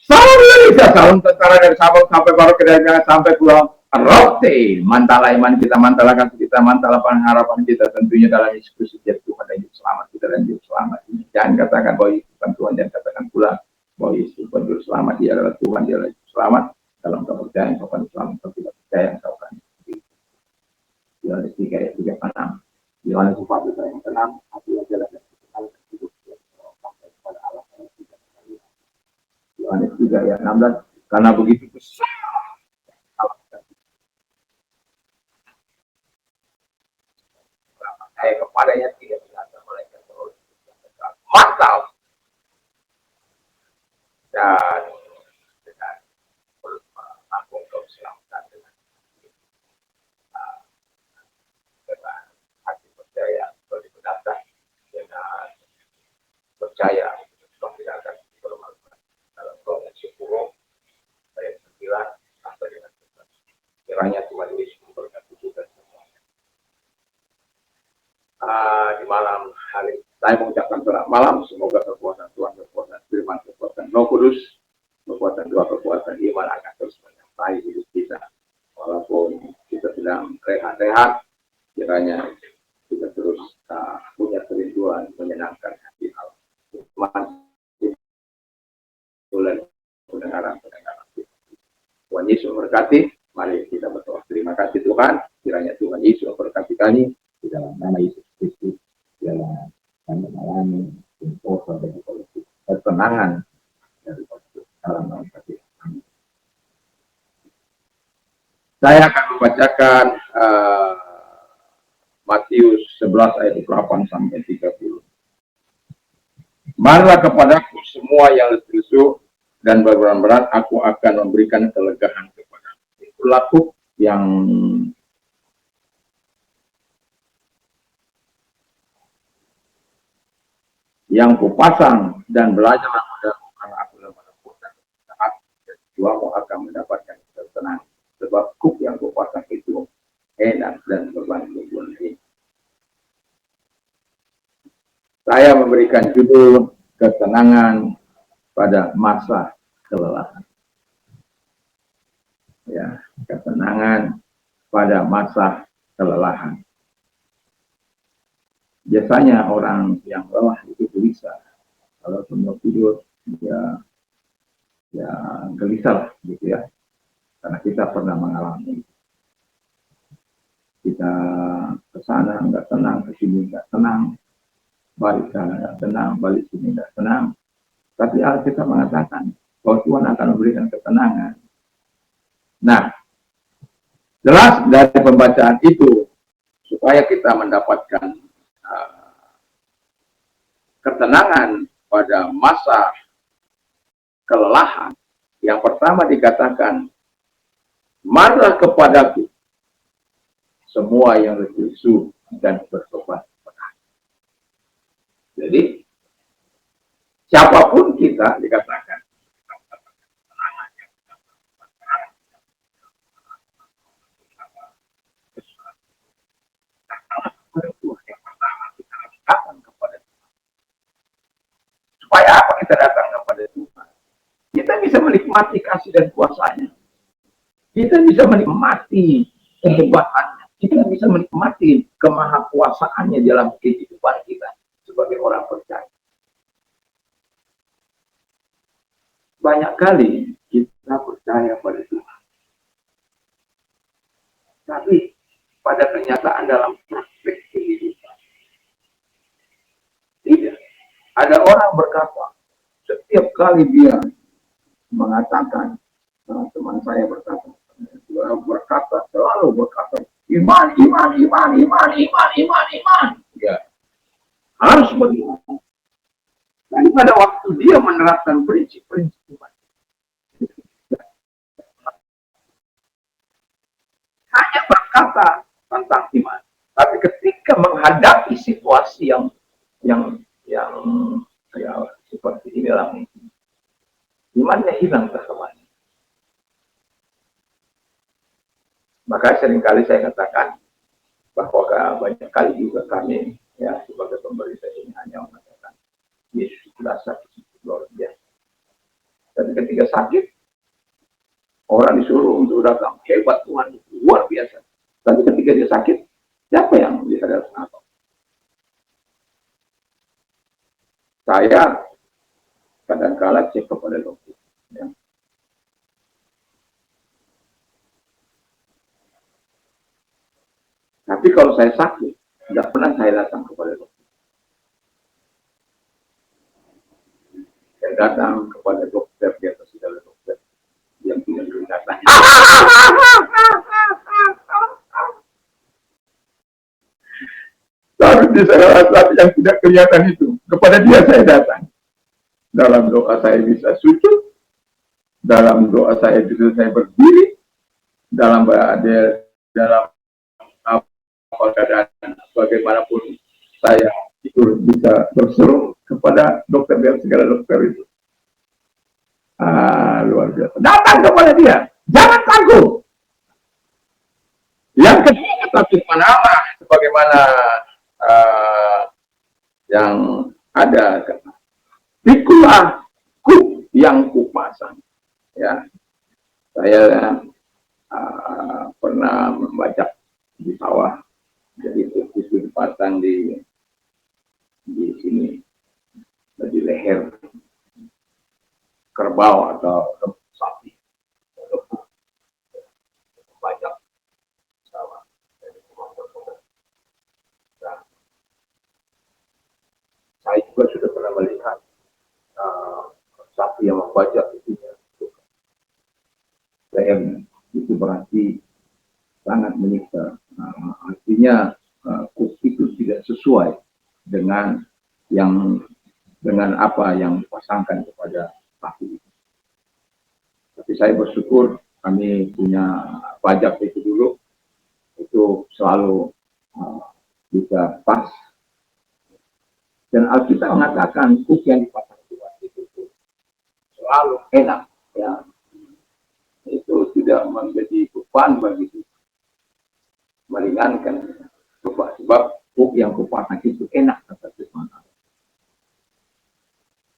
Bisa salam tentara dari Sabang sampai baru kedatangan sampai pulau Rote. Mantala iman kita, mantalakan kita, mantalakan harapan kita tentunya dalam Yesus setiap Tuhan dan hidup selamat kita dan hidup selamat. Jangan katakan bahwa Yesus bukan Tuhan, jangan katakan pula bahwa Yesus bukan Juru Selamat. Dia adalah Tuhan, dia adalah Juru Selamat. Dalam kepercayaan kau akan selamat, kau tidak percaya kau akan Yohanes 3 ayat 3-6. Yohanes 4 ayat 6. Hati yang jalan dan kesalahan hidup sampai kepada Allah yang tidak mengenali. Yohanes 3 ayat 16. Karena begitu besar saya kepadanya tidak binasa malaikat terus mantap dan dengan menanggung keselamatan dengan hati percaya kalau dibenarkan dengan percaya kau tidak akan bermasalah dalam Yohanes 10 ayat 9 sampai dengan 11. Kiranya Tuhan Yesus memberkati kita semua. Di malam hari saya mengucapkan selamat malam, semoga kekuatan Tuhan, kekuatan firman, kekuatan Roh Kudus, kekuatan doa, kekuatan iman akan terus menyertai hidup kita walaupun kita sedang rehat-rehat. Kiranya kita terus punya kerinduan menyenangkan hati Allah. Mulai pendengaran Tuhan Yesus memberkati. Mari kita berdoa. Terima kasih Tuhan. Kiranya Tuhan Yesus memberkati kami di dalam nama Yesus Kristus. Dalam kami mengalami imposter dan ketenangan dari dalam nama Kristus. Saya akan membacakan Matius 11 ayat 8 sampai 30. Marilah kepadaku semua yang letih lesu dan beban berat, aku akan memberikan kelegaan kepadamu. Itulah yang kupasang dan belajarlah padaku karena aku lemah lembut dan taat, dan jiwamu akan mendapatkan ketenangan. Sebab kuk yang kupasang itu enak dan beban ini. Saya memberikan judul ketenangan pada masa kelelahan. Ya, ketenangan pada masa kelelahan. Biasanya orang yang lelah itu gelisah. Kalau semua tidur, ya gelisah gitu ya. Karena kita pernah mengalami. Kita ke sana nggak tenang, ke sini nggak tenang, balik sana nggak tenang, balik sini nggak tenang. Tapi Alkitab mengatakan bahwa Tuhan akan memberikan ketenangan. Nah, jelas dari pembacaan itu supaya kita mendapatkan ketenangan pada masa kelelahan. Yang pertama dikatakan, marilah kepadaku semua yang letih lesu dan berbeban berat. Jadi siapapun kita dikatakan supaya apa kita datang kepada Tuhan? Kita bisa menikmati kasih dan kuasa-Nya. Kita bisa menikmati kehebatannya. Kita bisa menikmati kemahakuasaan-Nya dalam kehidupan kita sebagai orang percaya. Banyak kali kita percaya pada Tuhan. Tapi pada kenyataan dalam praktek kehidupan, tidak. Ada orang berkata, setiap kali dia mengatakan, teman saya berkata, selalu berkata, iman. Ya, harus begitu. Dan pada waktu dia menerapkan prinsip-prinsip iman, hanya berkata tentang iman, tapi ketika menghadapi situasi yang ya, seperti ini lah, imannya hilang terkemana. Maka seringkali saya katakan bahwa banyak kali juga kami ya sebagai pemerintah ini hanya mengatakan Yesus kuasa luar biasa. Tapi ketika sakit, orang disuruh untuk datang. Hebat Tuhan, luar biasa. Tapi ketika dia sakit, siapa yang bisa datang? Saya kadang-kala cek kepada dokter. Ya. Tapi kalau saya sakit, tidak pernah saya datang kepada dokter. Saya datang kepada dokter di atas segala dokter yang tidak kelihatan. Tapi di segala sesuatu yang tidak kelihatan itu, kepada dia saya datang. Dalam doa saya bisa sujud, dalam doa saya bisa saya berdiri, dalam apa keadaan bagaimanapun saya itu bisa berseru kepada dokter dan segala dokter itu. Luar biasa. Datang kepada dia, jangan takut. Yang kedua, takut mengalah, sebagaimana yang ada. Pikulah kuk yang kupasang. Ya, saya pernah membaca di sawah, jadi itu dipasang di sini, di leher kerbau atau sapi. Banyak sawah. Nah, saya juga sudah pernah melihat sapi yang membajak itu. Lehernya itu berarti sangat menyiksa. Artinya kuk itu tidak sesuai dengan apa yang dipasangkan kepada sapi. Tapi saya bersyukur kami punya pajak itu dulu, itu selalu bisa pas. Dan Alkitab mengatakan kuk yang dipasang itu selalu enak, ya. Itu tidak menjadi beban bagi kita, meringankan beban, sebab kuk yang kupasang itu enak kata Tuhan.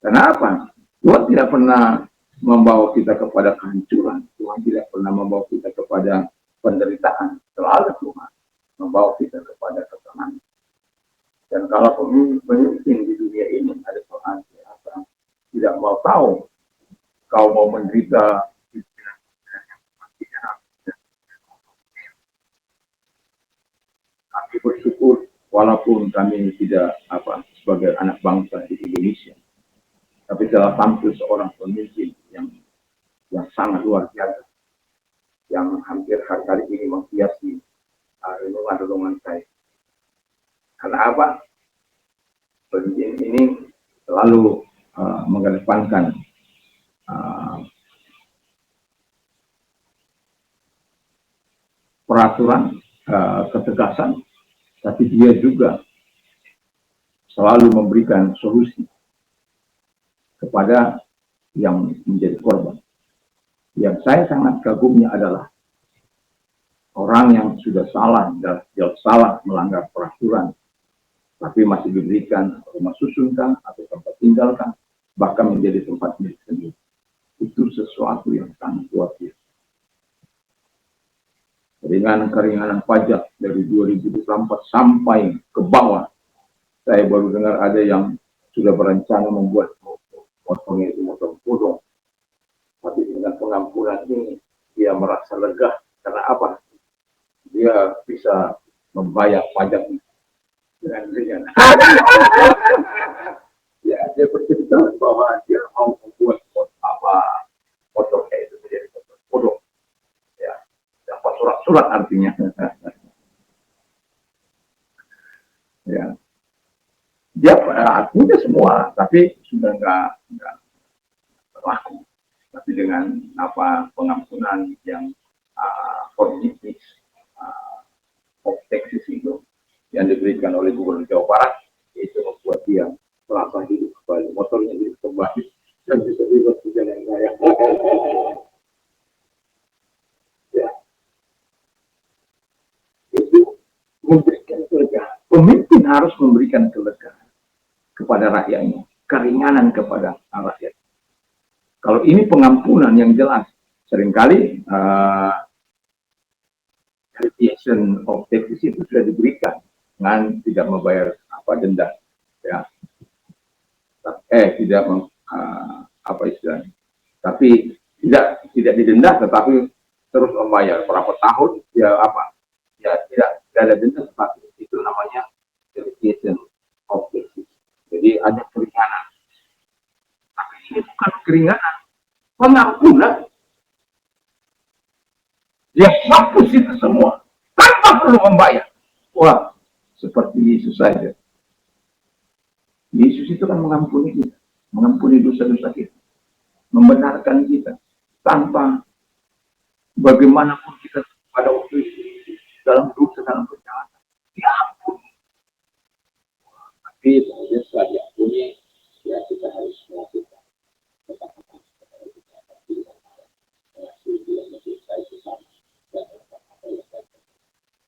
Kenapa? Tuhan tidak pernah membawa kita kepada kehancuran. Tuhan tidak pernah membawa kita kepada penderitaan. Selalu Tuhan membawa kita kepada ketenangan. Dan kalau pemimpin di dunia ini ada Tuhan tidak mau tahu kau mau menderita, kami bersyukur walaupun kami tidak sebagai anak bangsa di Indonesia, tapi telah tampil seorang pemimpin yang sangat luar biasa, yang hampir hari ini menghiasi renungan-renungan saya. Karena apa? Pemimpin ini selalu mengedepankan peraturan, ketegasan, tapi dia juga selalu memberikan solusi kepada yang menjadi korban. Yang saya sangat kagumnya adalah orang yang sudah salah melanggar peraturan, tapi masih diberikan rumah susunkan atau tempat tinggalkan, bahkan menjadi tempat milik sendiri. Itu sesuatu yang sangat luar biasa. Keringanan pajak dari 2024 sampai ke bawah. Saya baru dengar ada yang sudah berencana membuat motornya itu motor bodong. Tapi dengan pengampunan ini, dia merasa lega. Karena apa? Dia bisa membayar pajak dengan ringan. Ya, dia bercerita bahwa dia mau membuat motornya itu menjadi motor bodong. Ya, dapat surat-surat artinya. Ya, dia punya semua, tapi sudah nggak berlaku. Tapi dengan pengampunan yang forgiveness of taxes itu yang diberikan oleh Gubernur Jawa Barat, itu membuat dia merasa hidup kembali, motornya hidup kembali, dan bisa bebas di jalan raya. Ya, itu memberikan kelegaan. Pemimpin harus memberikan kelegaan kepada rakyatnya, keringanan kepada rakyat. Kalau ini pengampunan yang jelas, seringkali alleviation of taxes itu sudah diberikan dengan tidak membayar denda, ya, tidak apa istilahnya, tapi tidak didenda, tetapi terus membayar berapa tahun, ya tidak ada denda, tetapi itu namanya alleviation of taxes. Jadi ada keringanan, tapi ini bukan keringanan, pengampunan. Dia hapus itu semua tanpa perlu membayar. Wah, seperti Yesus saja. Yesus itu kan mengampuni kita, mengampuni dosa-dosa kita, membenarkan kita tanpa bagaimanapun kita pada waktu itu dalam dosa, dalam perjalanan diampuni. Tapi kemudian setelah diampuni, ya kita harus melakukan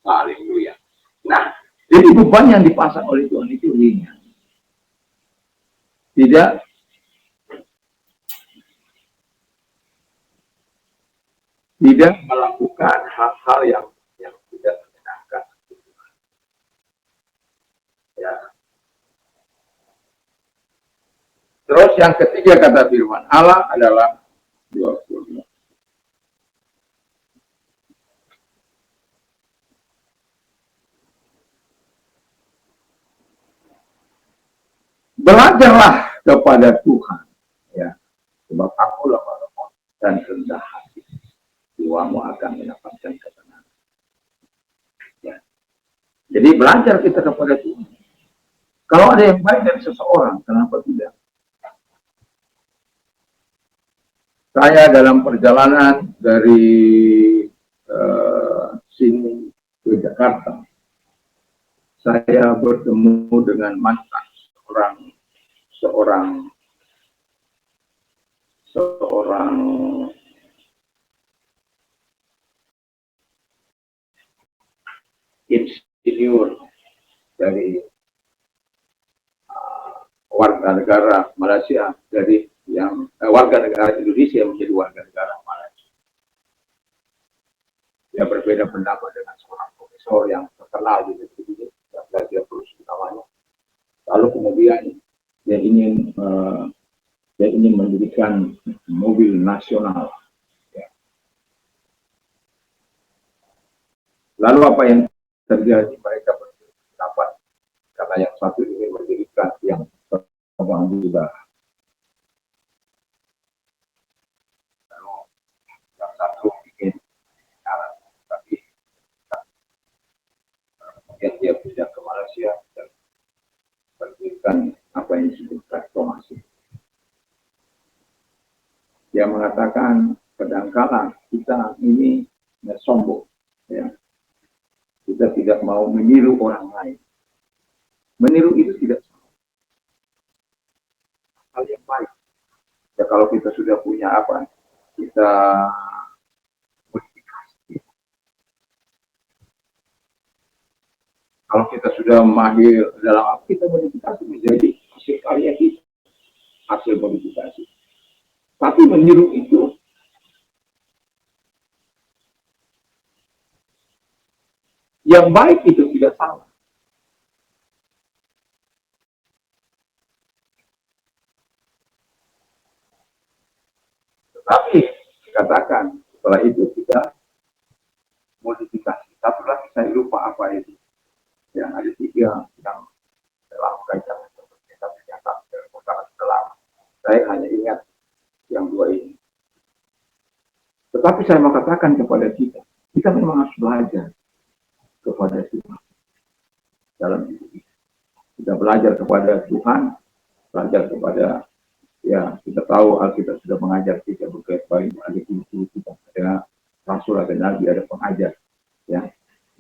haleluya. Nah, jadi beban yang dipasang oleh Tuhan itu ringan. Tidak melakukan hal-hal yang tidak menyenangkan. Ya. Terus yang ketiga kata firman Allah adalah 22. Belajarlah kepada Tuhan, ya, sebab aku lemah dan rendah hati, jiwamu akan mendapatkan ketenangan. Ya. Jadi belajar kita kepada Tuhan. Kalau ada yang baik dari seseorang, kenapa tidak? Saya dalam perjalanan dari sini ke Jakarta, saya bertemu dengan mantan seorang insinyur dari warga negara Malaysia, dari yang warga negara Indonesia menjadi warga negara Malaysia. Dia berbeda pendapat dengan seorang profesor yang terkenal di negeri ini, yang belajar terus utamanya. Lalu kemudian dia ingin mendirikan mobil nasional. Ya. Lalu apa yang terjadi? Mereka berpendapat karena yang satu ingin mendirikan yang terbang di udara, lalu yang satu ingin jalan, tapi kemudian dia pindah ke Malaysia dan mendirikan apa yang disebut transformasi. Dia mengatakan kadang-kala kita ini sombong, ya. Kita tidak mau meniru orang lain. Meniru itu tidak salah, hal yang baik. Ya kalau kita sudah punya kita modifikasi. Kalau kita sudah mahir dalam kita modifikasi menjadi hasil karya kita, hasil modifikasi. Tapi meniru itu yang baik, itu tidak salah. Tetapi dikatakan setelah itu kita modifikasi. Satu lagi saya lupa apa itu. Yang ada 3 yang dalam kaitan seperti tapi ternyata dalam. Saya hanya ingat yang 2 ini. Tetapi saya mau katakan kepada kita memang harus belajar kepada Tuhan dalam hidup kita. Kita belajar kepada Tuhan, belajar kepada, ya kita tahu Alkitab sudah mengajar kita berkait-kait ada guru kita, ada rasul, ada nabi, ada pengajar, ya.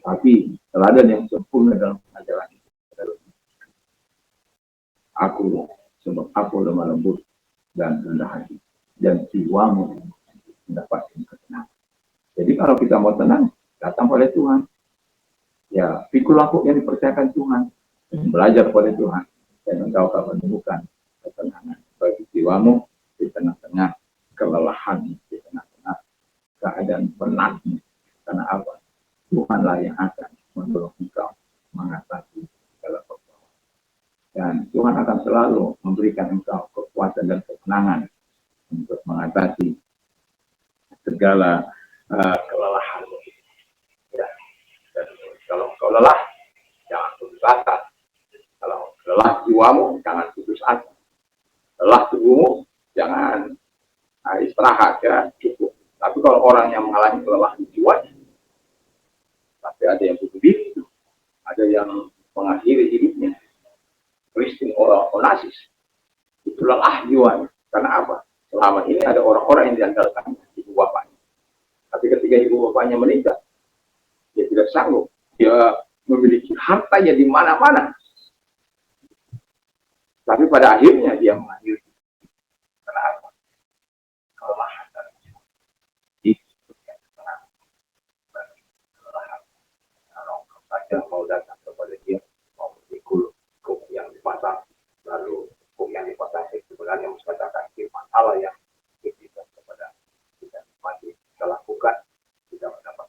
Tapi teladan yang sempurna dalam pengajaran itu adalah sebab aku lemah lembut dan rendah hati, dan jiwamu mendapatkan ketenangan. Jadi kalau kita mau tenang, datang pada Tuhan. Ya, pikul aku yang dipercayakan Tuhan, belajar pada Tuhan, dan engkau akan menemukan ketenangan bagi jiwamu di tengah-tengah selalu memberikan engkau kekuatan dan ketenangan untuk mengatasi segala kelelahan. Ya. Dan kalau engkau lelah, jangan putus asa. Kalau lelah jiwamu, jangan putus asa. Lelah tubuhmu, jangan istirahat, ya, cukup. Tapi kalau orang yang mengalami kelelahan jiwa, tapi ada yang bunuh diri, ada yang mengakhiri hidupnya. Kristin Onassis itu lelah jiwa. Karena apa? Selama ini ada orang-orang yang diandalkan ibu bapaknya. Tapi ketika ibu bapaknya meninggal, dia tidak sanggup. Dia memiliki harta yang di mana-mana. Tapi pada akhirnya dia mengakhiri. Karena apa? Kelelahan dan jiwa. Itu yang tenang. Kelelahan. Kalau saja mau datang kepada dia, mau berikul hukum yang dipasang, lalu hukum yang dipasang itu sebenarnya mengatakan firman Allah yang diberikan kepada kita mati kita lakukan, kita mendapat.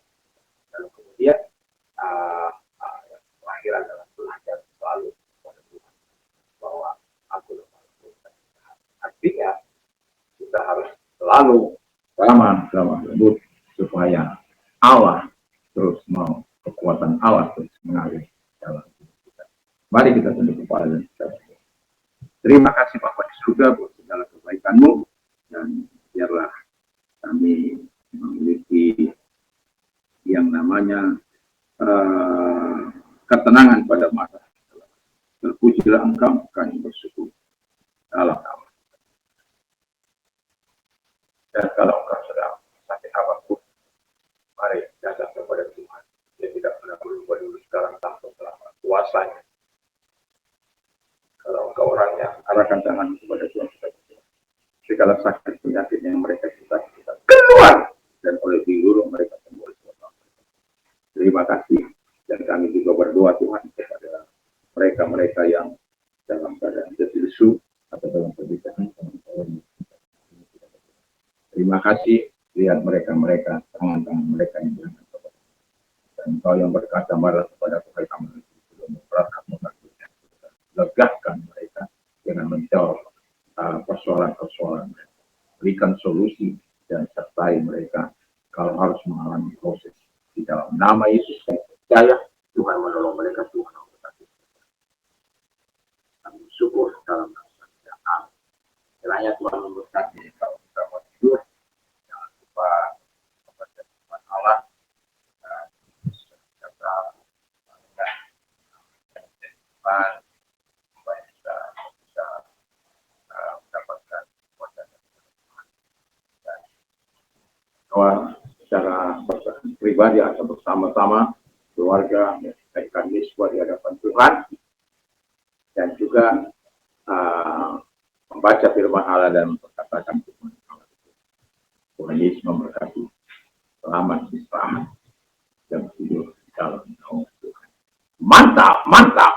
Lalu kemudian yang terakhir adalah belajar selalu kepada Tuhan bahwa aku lemah. Artinya kita harus selalu ramah lembut supaya Allah terus mau kekuatan Allah terus mengalir dalam hidup kita. Mari kita tunduk kepala dan kita berdoa. Terima kasih Bapa di surga buat segala kebaikan-Mu, dan biarlah kami memiliki yang namanya ketenangan pada masa. Terpujilah Engkau, kami bersyukur dalam nama. Dan kalau engkau sedang sakit apapun, mari datang kepada Tuhan. Dia tidak pernah berubah dulu, sekarang tanpa selama kuasanya. Kalau engkau orangnya, arahkan tangan kepada Tuhan kita. Segala sakit penyakit yang mereka kita keluar, dan oleh dilurung mereka sembuh. Terima kasih, dan kami juga berdoa Tuhan kepada mereka-mereka yang dalam keadaan lesu atau dalam pernikahan. Terima kasih, lihat mereka-mereka, tangan-tangan mereka yang diangkat kepada. Dan Engkau yang berkata, marah kepada Tuhan kami belum memperangkat mengakukan. Legahkan mereka dengan menjawab persoalan-persoalan mereka. Berikan solusi dan sertai mereka kalau harus mengalami proses. Di dalam nama Yesus saya percaya Tuhan menolong mereka, Tuhan memberkati. Kami bersyukur dalam nama Tuhan. Kiranya Tuhan memberkati kalau kita mau tidur. Jangan lupa membaca firman Allah. Kata Tuhan supaya kita bisa mendapatkan kuasa dan doa secara pribadi atau bersama-sama keluarga menyampaikan misbah di hadapan Tuhan, dan juga membaca firman Allah dan memperkatakan firman Allah. Tuhan Yesus memberkati. Selamat istirahat dan tidur dalam naungan Tuhan. Mantap, mantap.